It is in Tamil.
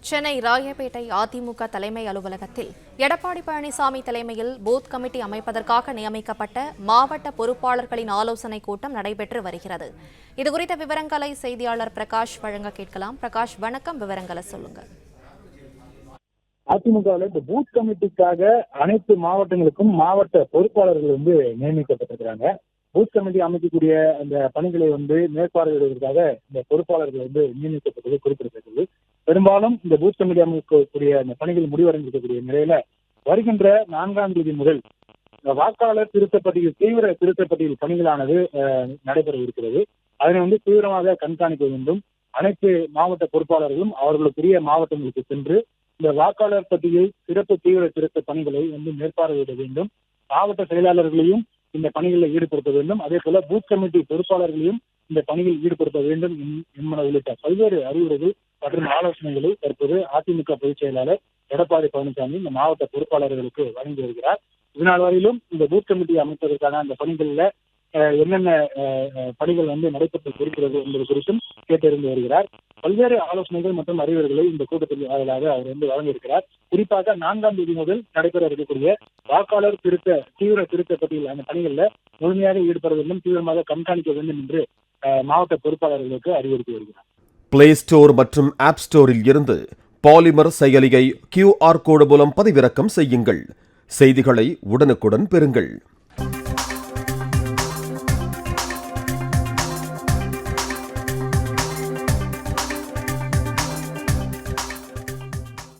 சென்னை ராயப்பேட்டை அதிமுக தலைமை அலுவலகத்தில் எடப்பாடி பழனிசாமி தலைமையில் பூத் கமிட்டி அமைப்பதற்காக நியமிக்கப்பட்ட மாவட்ட பொறுப்பாளர்களின் ஆலோசனைக் கூட்டம் நடைபெற்று வருகிறது. இதுகுறித்த விவரங்களை செய்தியாளர் பிரகாஷ் வழங்க கேட்கலாம். பிரகாஷ், வணக்கம். விவரங்களை சொல்லுங்க. அதிமுகவில் இந்த பூத் கமிட்டிக்காக அனைத்து மாவட்டங்களுக்கும் மாவட்ட பொறுப்பாளர்கள் நியமிக்கப்பட்டிருக்கிறாங்க. பூத் கமிட்டி அமைக்கக்கூடிய அந்த பணிகளை மேற்பார்வையிடுவதற்காக இந்த பொறுப்பாளர்கள் நியமிக்கப்பட்டது குறிப்பிடத்தக்கது. பெரும்பாலும் இந்த பூத் கமிட்டி அமைக்கக்கூடிய அந்த பணிகள் முடிவடைந்திருக்கக்கூடிய நிலையில வருகின்ற 4ஆம் தேதி முதல் வாக்காளர் திருத்தப்பட்டியல் தீவிர திருத்தப்பட்டியல் பணிகளானது நடைபெற இருக்கிறது. அதனை தீவிரமாக கண்காணிக்க வேண்டும். அனைத்து மாவட்ட பொறுப்பாளர்களும் அவர்களுக்குரிய மாவட்டங்களுக்கு சென்று இந்த வாக்காளர் பட்டியல் சிறப்பு தீவிர திருத்த பணிகளை மேற்பார்வையிட வேண்டும். மாவட்ட செயலாளர்களையும் இந்த பணிகளில் ஈடுபடுத்த வேண்டும். அதே போல பூத் கமிட்டி பொறுப்பாளர்களையும் இந்த பணியில் ஈடுபடுத்த வேண்டும் என்பன உள்ளிட்ட பல்வேறு அறிவுரைகள் மற்றும் ஆலோசனைகளை தற்போது அதிமுக பொதுச் செயலாளர் எடப்பாடி பழனிசாமி இந்த மாவட்ட பொறுப்பாளர்களுக்கு வழங்கி வருகிறார். இதனால் வரையிலும் இந்த பூத் கமிட்டி அமைப்பதற்கான அந்த பணிகளில் என்னென்ன பணிகள் நடைபெற்று இருக்கிறது என்பது குறித்தும் கேட்டறிந்து வருகிறார். பல்வேறு ஆலோசனைகள் மற்றும் அறிவுரைகளை இந்த கூட்டத்தில் வாயிலாக அவர் வழங்கியிருக்கிறார். குறிப்பாக 4ஆம் தேதி முதல் நடைபெற இருக்கக்கூடிய வாக்காளர் தீவிர திருத்த பட்டியல் அந்த பணிகளில் முழுமையாக ஈடுபட வேண்டும், தீவிரமாக கண்காணிக்க வேண்டும் என்று மாவட்ட பொறுப்பாளர்களுக்கு அறிவுறுத்தி வருகிறார். பிளே ஸ்டோர் மற்றும் ஆப் ஸ்டோரில் இருந்து பாலிமர் செயலியை QR கோடு மூலம் பதிவிறக்கம் செய்யுங்கள். செய்திகளை உடனுக்குடன் பெறுங்கள்.